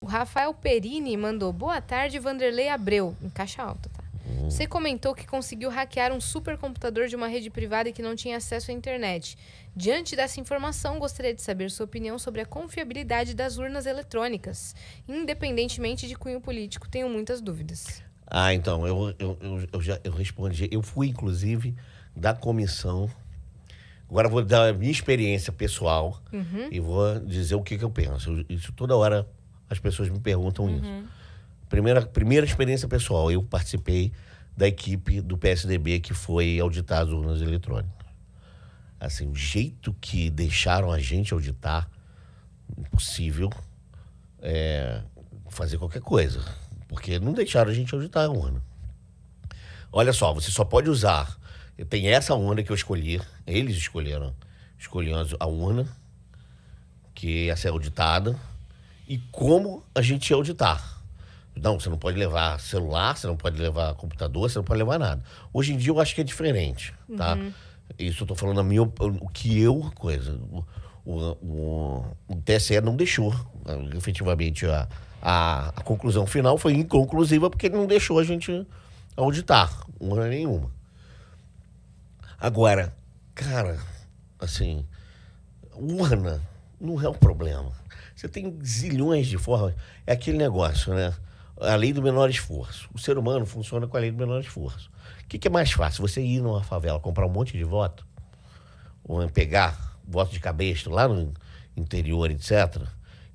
Rafael Perini mandou: boa tarde, Vanderlei Abreu, em caixa alta, tá? Você comentou que conseguiu hackear um supercomputador de uma rede privada e que não tinha acesso à internet. Diante dessa informação, gostaria de saber sua opinião sobre a confiabilidade das urnas eletrônicas. Independentemente de cunho político, tenho muitas dúvidas. Então, eu respondi. Eu fui, inclusive, da comissão. Agora eu vou dar a minha experiência pessoal e vou dizer o que eu penso. Isso toda hora as pessoas me perguntam isso. Primeira experiência pessoal, eu participei da equipe do PSDB que foi auditar as urnas eletrônicas. Assim, o jeito que deixaram a gente auditar, impossível fazer qualquer coisa. Porque não deixaram a gente auditar a urna. Olha só, você só pode usar... Tem essa urna que eu escolhi, eles escolheram a urna, que ia ser auditada, e como a gente ia auditar. Não, você não pode levar celular, você não pode levar computador, você não pode levar nada. Hoje em dia eu acho que é diferente, tá? Isso eu tô falando o TSE não deixou, efetivamente, a conclusão final foi inconclusiva porque ele não deixou a gente auditar urna nenhuma. Agora, cara, assim, urna não é um problema. Você tem zilhões de formas. É aquele negócio, né? A lei do menor esforço. O ser humano funciona com a lei do menor esforço. O que é mais fácil? Você ir numa favela, comprar um monte de voto, ou pegar voto de cabresto lá no interior, etc.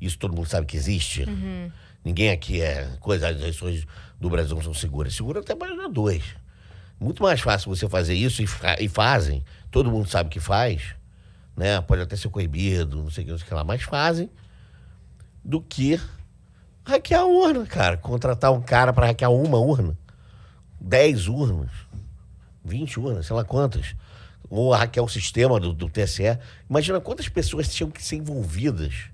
Isso todo mundo sabe que existe. Ninguém aqui as eleições do Brasil não são seguras. Segura até mais de 2. Muito mais fácil você fazer isso e fazem. Todo mundo sabe que faz, né? Pode até ser coibido, não sei o que lá, mas fazem do que hackear a urna, cara. Contratar um cara para hackear uma urna, 10 urnas, 20 urnas, sei lá quantas. Ou hackear o sistema do TSE. Imagina quantas pessoas tinham que ser envolvidas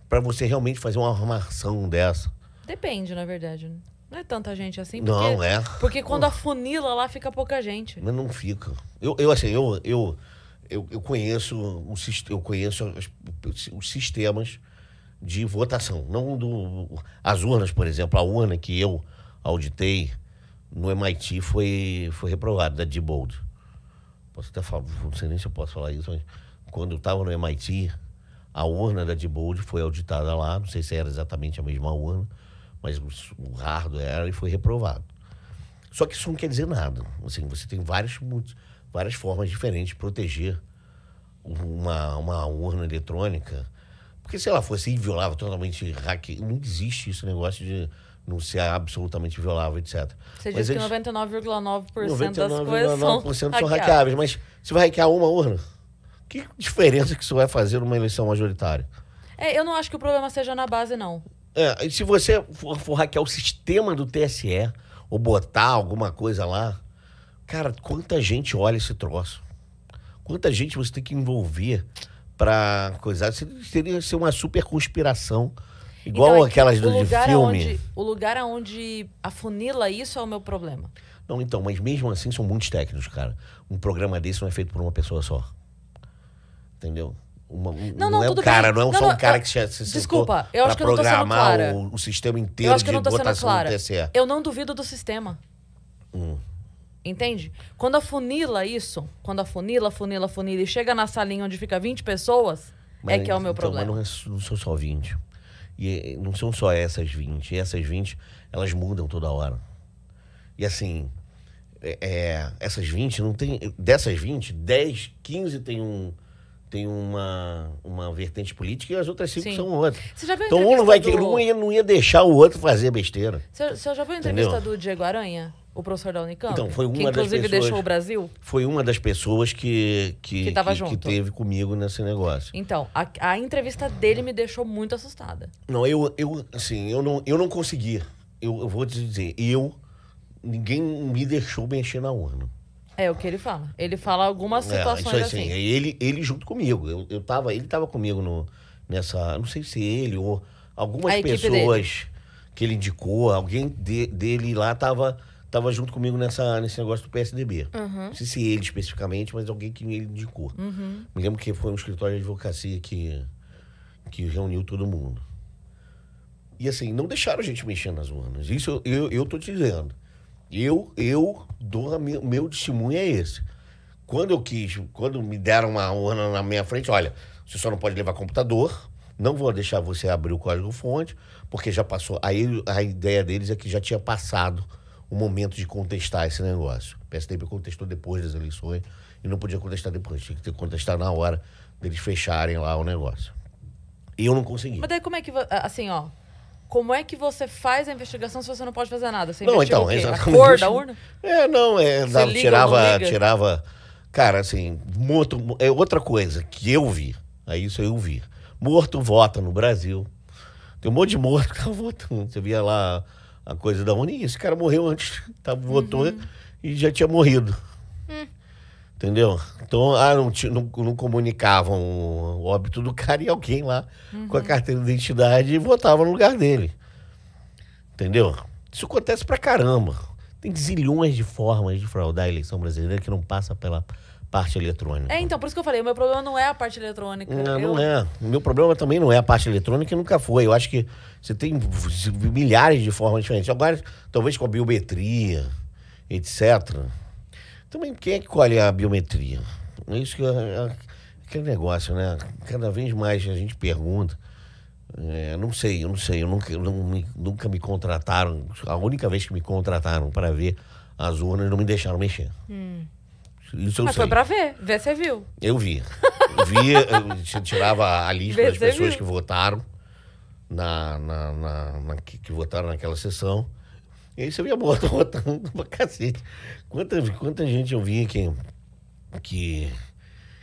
para você realmente fazer uma armação dessa. Depende, na verdade. Não é tanta gente assim. Não, Porque quando afunila lá, fica pouca gente. Mas não fica. Eu conheço os sistemas de votação. Não as urnas, por exemplo. A urna que eu auditei no MIT foi reprovada, da Diebold. Posso até falar, não sei nem se eu posso falar isso, mas quando eu estava no MIT, a urna da Diebold foi auditada lá. Não sei se era exatamente a mesma urna, mas o hardware era e foi reprovado. Só que isso não quer dizer nada. Assim, você tem várias formas diferentes de proteger uma urna eletrônica. Porque se ela fosse inviolável, totalmente hackeada, não existe esse negócio de não ser absolutamente violável, etc. Você diz que 99,9% das coisas são hackeáveis. Mas você vai hackear uma urna? Que diferença que isso vai fazer numa eleição majoritária? Eu não acho que o problema seja na base, não. E se você for hackear o sistema do TSE ou botar alguma coisa lá, cara, quanta gente olha esse troço? Quanta gente você tem que envolver pra coisar? Teria que ser uma super conspiração, igual então, aquelas de filme. O lugar onde afunila isso é o meu problema. Não, então, mas mesmo assim são muitos técnicos, cara. Um programa desse não é feito por uma pessoa só. Entendeu? Não é um cara, não é só um cara que se desculpa, eu acho que eu não tô sendo clara. O sistema inteiro de votação do TSE. Eu não duvido do sistema. Entende? Quando afunila isso, quando afunila e chega na salinha onde fica 20 pessoas, que é o meu problema. Mas não são só 20. E não são só essas 20. E essas 20, elas mudam toda hora. E assim, essas 20, não tem... Dessas 20, 10, 15 tem uma vertente política e as outras 5 são outras. Você já viu a então um não ia deixar o outro fazer besteira. Você já viu a entrevista do Diego Aranha, o professor da Unicamp? Então, foi uma que das inclusive pessoas, deixou o Brasil? Foi uma das pessoas que teve comigo nesse negócio. Então, a entrevista dele me deixou muito assustada. Não, eu não consegui. Eu vou te dizer, ninguém me deixou mexer na urna. É o que ele fala. Ele fala algumas situações isso assim. Ele junto comigo. Ele tava comigo nessa... Não sei se ele ou algumas pessoas que ele indicou, alguém dele lá tava junto comigo nesse negócio do PSDB. Não sei se ele especificamente, mas alguém que ele indicou. Me lembro que foi um escritório de advocacia que reuniu todo mundo. E assim, não deixaram a gente mexer nas urnas. Isso eu tô te dizendo. Eu dou meu testemunho é esse. Quando me deram uma urna na minha frente, olha, você só não pode levar computador, não vou deixar você abrir o código-fonte, porque já passou. Aí a ideia deles é que já tinha passado o momento de contestar esse negócio. O PSDB contestou depois das eleições e não podia contestar depois, tinha que ter contestar na hora deles fecharem lá o negócio. E eu não consegui. Mas daí como é que, assim, ó, como é que você faz a investigação se você não pode fazer nada? Você não, investiga então, o quê? exatamente. A cor da urna? Dava, liga ou não liga? tirava. Cara, assim, morto. É outra coisa que eu vi. Aí isso eu vi. Morto vota no Brasil. Tem um monte de morto que tá votando. Você via lá a coisa da urna. E esse cara morreu antes, votou e já tinha morrido. Entendeu? Então, não comunicavam o óbito do cara e alguém lá com a carteira de identidade e votava no lugar dele. Entendeu? Isso acontece pra caramba. Tem zilhões de formas de fraudar a eleição brasileira que não passa pela parte eletrônica. Então, por isso que eu falei, o meu problema não é a parte eletrônica. Não é. O meu problema também não é a parte eletrônica e nunca foi. Eu acho que você tem milhares de formas diferentes. Agora, talvez com a biometria, etc. Também, quem é que colhe a biometria? É isso que aquele negócio, né? Cada vez mais a gente pergunta. Eu nunca me contrataram. A única vez que me contrataram para ver as urnas, não me deixaram mexer. Isso eu Mas sei. foi pra ver você viu. Eu vi. Você tirava a lista das pessoas que votaram que votaram naquela sessão. E aí você via votando pra cacete. Quanta gente eu via que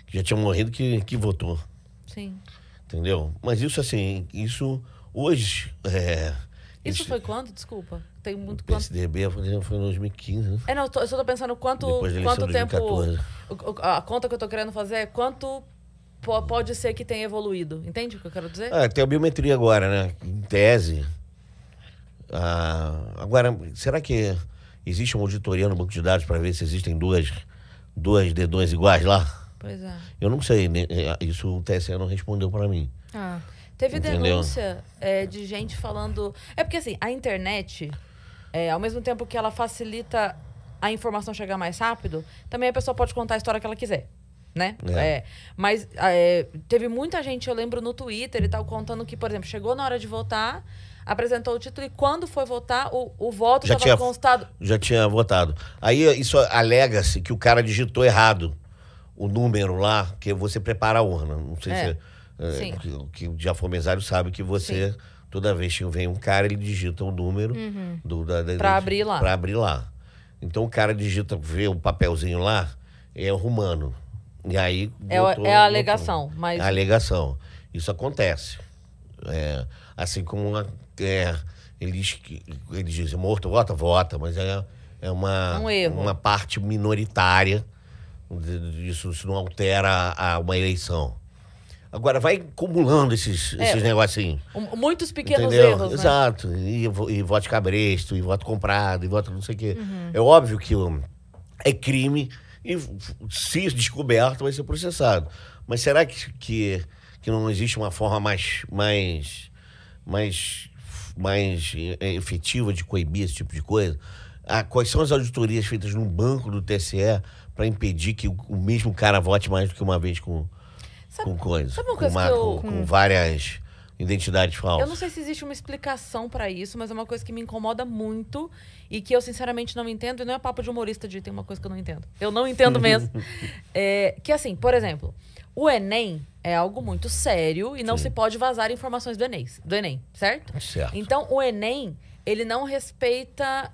já tinha morrido que votou. Sim. Entendeu? Mas isso assim, hoje... Isso foi quando? Desculpa. Tem muito o PSDB foi em 2015, né? Eu só tô pensando quanto tempo... 2014. A conta que eu tô querendo fazer é quanto pode ser que tenha evoluído. Entende o que eu quero dizer? Tem a biometria agora, né? Em tese. Agora, será que existe uma auditoria no banco de dados para ver se existem duas dedões iguais lá? Pois é. Eu não sei, né? Isso o TSE não respondeu para mim. Teve Entendeu? denúncia de gente falando... É porque, assim, a internet, ao mesmo tempo que ela facilita a informação chegar mais rápido, também a pessoa pode contar a história que ela quiser, né? Mas teve muita gente, eu lembro, no Twitter e tal, contando que, por exemplo, chegou na hora de votar, apresentou o título e quando foi votar, o voto já estava constado. Já tinha votado. Aí isso alega-se que o cara digitou errado o número lá, que você prepara a urna. Não sei se... que já foi mesário sabe que você, toda vez que vem um cara, ele digita o número para abrir lá. Para abrir lá. Então o cara digita, vê o papelzinho lá, é romano. E aí é a alegação. Mas... É a alegação. Isso acontece. Assim como eles dizem, morto, vota, mas é um erro. Uma parte minoritária. Isso não altera uma eleição. Agora, vai acumulando esses negocinhos. Muitos pequenos entendeu? erros, né? Exato. E voto cabresto, e voto comprado, e voto não sei o quê. É óbvio que é crime e, se descoberto, vai ser processado. Mas será que não existe uma forma mais efetiva de coibir esse tipo de coisa? Quais são as auditorias feitas no banco do TSE para impedir que o mesmo cara vote mais do que uma vez com coisas? Sabe uma coisa com várias identidades falsas? Eu não sei se existe uma explicação para isso, mas é uma coisa que me incomoda muito e que eu sinceramente não entendo. E não é papo de humorista de tem uma coisa que eu não entendo. Eu não entendo mesmo. Que assim, por exemplo, o Enem é algo muito sério e não se pode vazar informações do Enem, certo? Certo. Então, o Enem, ele não respeita...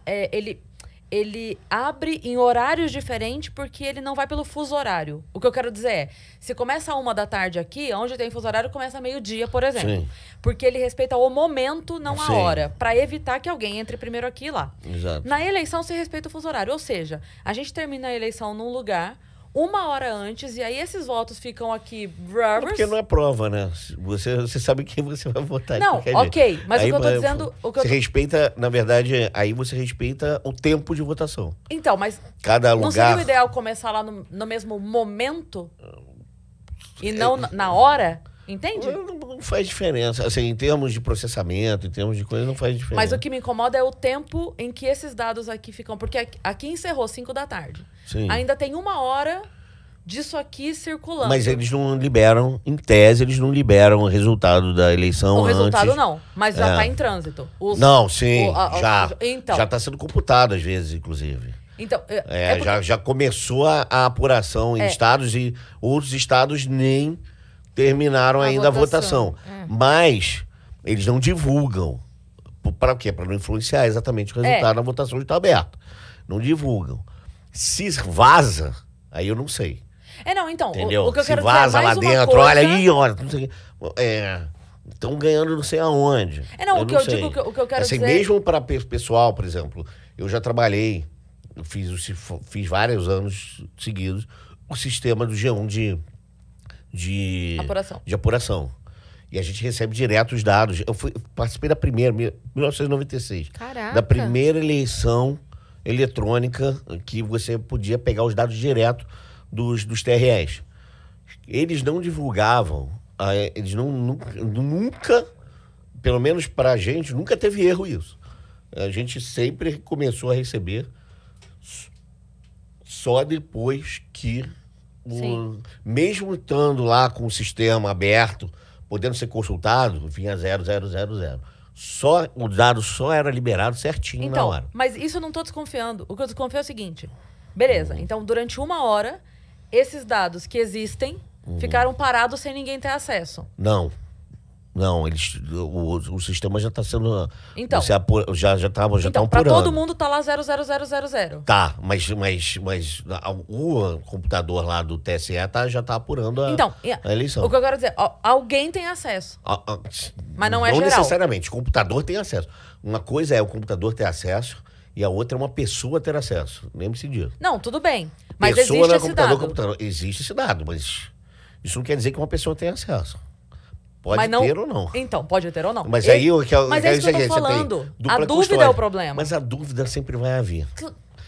Ele abre em horários diferentes porque ele não vai pelo fuso horário. O que eu quero dizer é, se começa 1h aqui, onde tem fuso horário, começa meio-dia, por exemplo. Sim. Porque ele respeita o momento, não a hora. Para evitar que alguém entre primeiro aqui e lá. Exato. Na eleição, se respeita o fuso horário. Ou seja, a gente termina a eleição num lugar... 1 hora antes, e aí esses votos ficam aqui... Porque não é prova, né? Você sabe quem você vai votar. Não, ok. Mas aí, o que eu tô dizendo... Você respeita, na verdade, aí você respeita o tempo de votação. Então, mas... Cada lugar... Não seria o ideal começar lá no mesmo momento? E não na hora? Entende? Não faz diferença. Assim, em termos de processamento, em termos de coisa, não faz diferença. Mas o que me incomoda é o tempo em que esses dados aqui ficam. Porque aqui encerrou 5 da tarde. Sim. Ainda tem 1 hora disso aqui circulando. Mas eles não liberam, em tese, eles não liberam o resultado da eleição O resultado antes. não, mas já tá em trânsito. Não, sim, então, já está sendo computado às vezes, inclusive. Então, Já começou a apuração em estados e outros estados nem terminaram ainda a votação. Mas eles não divulgam. Para quê? Para não influenciar exatamente o resultado da votação que está aberta. Não divulgam. Se vaza, aí eu não sei. Não, então, entendeu? o que eu Se quero vaza dizer é lá mais uma dentro, coisa... olha aí, olha, não sei o quê. Estão ganhando não sei aonde. Não, o que eu sei. digo, o que eu quero assim, dizer... Mesmo para pessoal, por exemplo, eu já trabalhei, eu fiz vários anos seguidos o sistema do G1 de apuração. E a gente recebe direto os dados. Eu participei da primeira, 1996. Caraca. Da primeira eleição eletrônica que você podia pegar os dados direto dos TREs. Eles não divulgavam, eles nunca, pelo menos pra gente, nunca teve erro isso. A gente sempre começou a receber só depois que, mesmo estando lá com o sistema aberto, podendo ser consultado, vinha 0000. O dado só era liberado certinho na hora. Mas isso eu não tô desconfiando. O que eu desconfio é o seguinte. Beleza, então durante 1 hora, esses dados que existem ficaram parados sem ninguém ter acesso. Não, o sistema já está sendo... Então, já estão apurando. Para todo mundo tá lá 00000. Tá, mas o computador lá do TSE já está apurando a eleição. O que eu quero dizer, alguém tem acesso. Mas não é geral. Não necessariamente, o computador tem acesso. Uma coisa é o computador ter acesso e a outra é uma pessoa ter acesso. Lembre-se disso. Não, tudo bem. Mas pessoa existe não é esse dado. computador. Existe esse dado, mas isso não quer dizer que uma pessoa tem acesso. Pode ter ou não. Então, pode ter ou não. Mas aí o que eu Mas é isso que eu tô falando. A dúvida é o problema. Mas a dúvida sempre vai haver.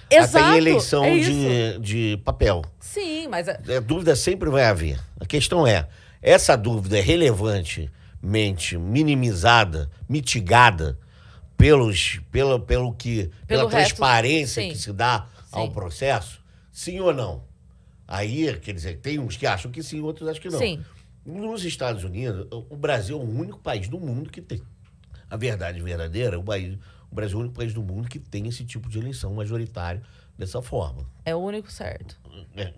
Exato. Até em eleição é de papel. Sim, mas... A dúvida sempre vai haver. A questão é, essa dúvida é relevantemente minimizada, mitigada pela transparência que se dá ao processo? Sim ou não? Aí, quer dizer, tem uns que acham que sim, outros acham que não. Sim. Nos Estados Unidos, o Brasil é o único país do mundo que tem. A verdade verdadeira, o Brasil é o único país do mundo que tem esse tipo de eleição majoritária dessa forma. É o único certo. É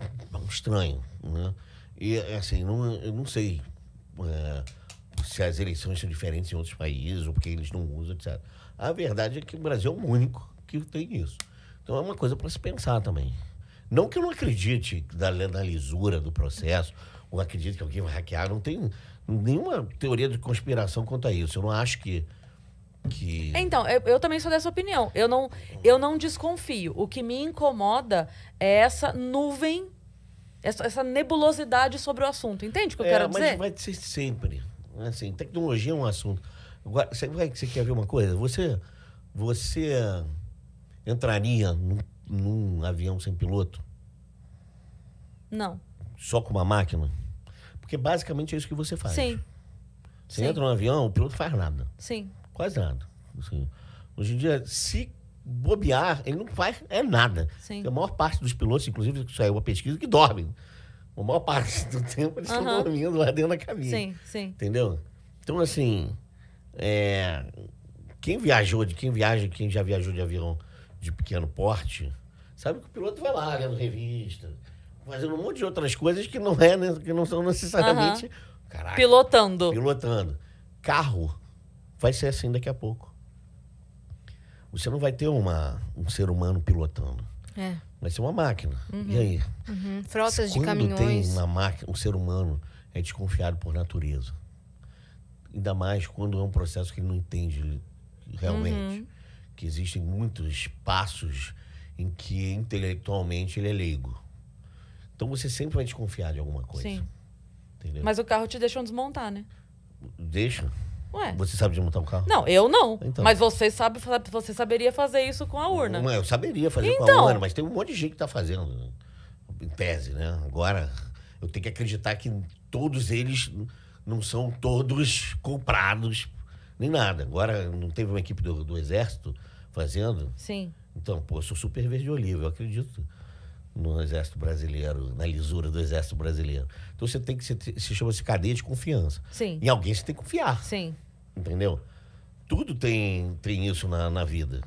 estranho, né? E, assim, eu não sei se as eleições são diferentes em outros países ou porque eles não usam, etc. A verdade é que o Brasil é o único que tem isso. Então é uma coisa para se pensar também. Não que eu não acredite na lisura do processo, ou acredito que alguém vai hackear, não tem nenhuma teoria de conspiração quanto a isso. Eu não acho que... Então, eu também sou dessa opinião. Eu não desconfio. O que me incomoda é essa nuvem, essa nebulosidade sobre o assunto. Entende o que eu quero dizer? Mas vai ser sempre. Assim, tecnologia é um assunto. Agora, você quer ver uma coisa? Você entraria num avião sem piloto? Não. Só com uma máquina? Porque basicamente é isso que você faz. Sim. Você entra num avião, o piloto faz nada. Sim. Quase nada. Assim, hoje em dia, se bobear, ele não faz nada. Sim. A maior parte dos pilotos, inclusive, saiu uma pesquisa, que dormem. A maior parte do tempo eles estão dormindo lá dentro da cabine. Sim, sim. Entendeu? Então, assim, quem já viajou de avião de pequeno porte, sabe que o piloto vai lá lendo revista, fazendo um monte de outras coisas que não são necessariamente... Caraca, pilotando. Carro vai ser assim daqui a pouco. Você não vai ter um ser humano pilotando. Vai ser uma máquina. E aí? Frotas de Quando caminhões. tem uma máquina, um ser humano é desconfiado por natureza. Ainda mais quando é um processo que ele não entende realmente. Que existem muitos espaços em que intelectualmente ele é leigo. Então você sempre vai desconfiar de alguma coisa. Sim. Entendeu? Mas o carro te deixam desmontar, né? Deixa? Ué. Você sabe desmontar um carro? Não, eu não. Então. Mas você saberia fazer isso com a urna. Não, eu saberia fazer com a urna, mas tem um monte de gente que está fazendo, em tese, né? Agora, eu tenho que acreditar que todos eles não são todos comprados, nem nada. Agora, não teve uma equipe do Exército fazendo? Sim. Então, pô, eu sou super verde oliva, eu acredito no Exército Brasileiro, na lisura do Exército Brasileiro. Então, você tem que se chama-se cadeia de confiança. Sim. Em alguém você tem que confiar. Sim. Entendeu? Tudo tem isso na vida.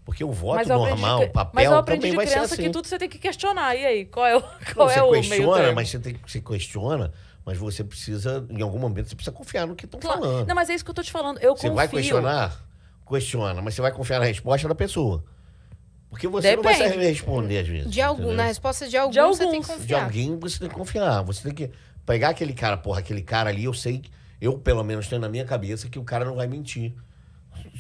Porque o voto Mas normal, o papel, mas eu aprendi também de vai ser criança assim. que tudo você tem que questionar. E aí, qual é o, Você o meio questiona, termo? mas você questiona, mas você precisa, em algum momento, você precisa confiar no que estão Claro. falando. Não, mas é isso que eu tô te falando. Eu Você confio. vai questionar? Questiona, mas você vai confiar na resposta da pessoa. Porque você não vai Depende. saber responder, às vezes. De algum, entendeu? na resposta de algum, De você tem que alguns. confiar. De alguém você tem que confiar. Você tem que pegar aquele cara, porra, aquele cara ali, eu pelo menos tenho na minha cabeça que o cara não vai mentir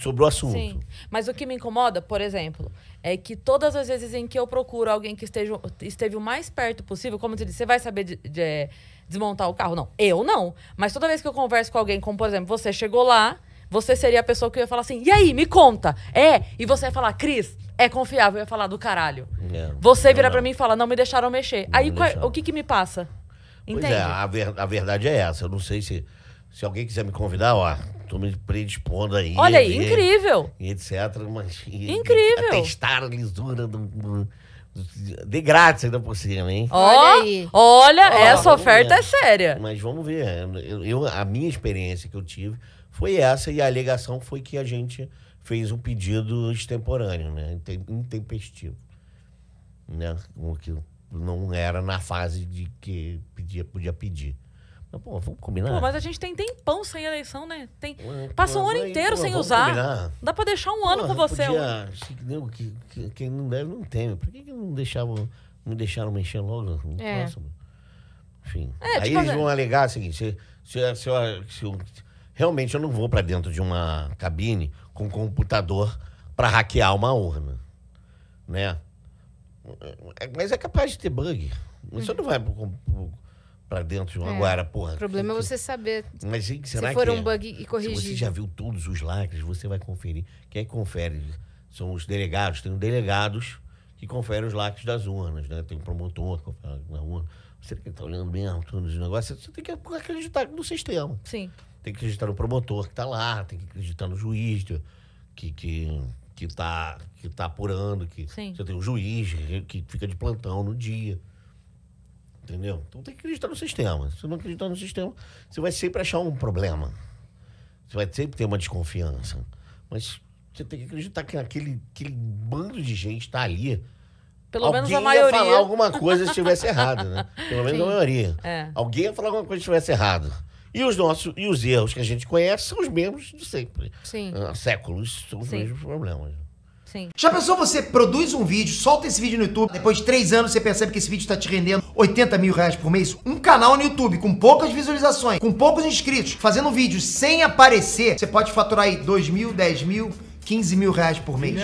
sobre o assunto. Sim. Mas o que me incomoda, por exemplo, é que todas as vezes em que eu procuro alguém que esteve o mais perto possível, como você disse, você vai saber desmontar o carro? Não. Eu não. Mas toda vez que eu converso com alguém, como por exemplo, você chegou lá, você seria a pessoa que ia falar assim, e aí, me conta. E você ia falar, Cris, é confiável. Eu ia falar do caralho. Você vira pra mim e fala, não me deixaram mexer. Não Aí me deixaram. o que me passa? Pois Entende? é, a verdade é essa. Eu não sei se alguém quiser me convidar, ó, tô me predispondo aí. Olha aí, incrível. E etc. Mas, Incrível. A testar a lisura de grátis ainda por cima, hein? Olha aí. Olha, Ó, essa vamos oferta ver. é séria. Mas vamos ver. A minha experiência que eu tive foi essa, e a alegação foi que a gente fez um pedido extemporâneo, né? Intempestivo. Né? O que não era na fase de que podia pedir. Mas, pô, vamos combinar? Pô, mas a gente tem tempão sem eleição, né? Passa um ano Aí, inteiro pô, sem vamos usar. combinar. Dá pra deixar um ano Porra, com você. Quem não deve, não teme. Por que não deixaram mexer logo no próximo? Enfim. É, aí tipo, eles vão alegar o seguinte: realmente eu não vou para dentro de uma cabine com um computador para hackear uma urna. Né? Mas é capaz de ter bug. Você não vai para dentro de uma agora, porra. O problema é você saber. Mas será se for que um bug e corrigir. Se você já viu todos os lacres, você vai conferir. Quem é que confere? São os delegados. Tem delegados que conferem os lacres das urnas, né? Tem um promotor que confere na urna. Você que está olhando mesmo todos os negócios, você tem que acreditar no sistema. Sim. Tem que acreditar no promotor que está lá, tem que acreditar no juiz que tá apurando, que Sim. você tem um juiz que fica de plantão no dia. Entendeu? Então tem que acreditar no sistema. Se não acreditar no sistema, você vai sempre achar um problema. Você vai sempre ter uma desconfiança. Mas você tem que acreditar que aquele bando de gente está ali. Pelo menos a Alguém maioria. ia falar alguma coisa se estivesse errado, né? Pelo menos a maioria. É. Alguém ia falar alguma coisa se estivesse errado. E os erros que a gente conhece são os mesmos de sempre. Sim. Há séculos são os Sim. mesmos problemas. Sim. Já pensou você produz um vídeo, solta esse vídeo no YouTube, depois de 3 anos você percebe que esse vídeo está te rendendo 80 mil reais por mês? Um canal no YouTube com poucas visualizações, com poucos inscritos, fazendo vídeos sem aparecer, você pode faturar aí 2 mil, 10 mil, 15 mil reais por mês.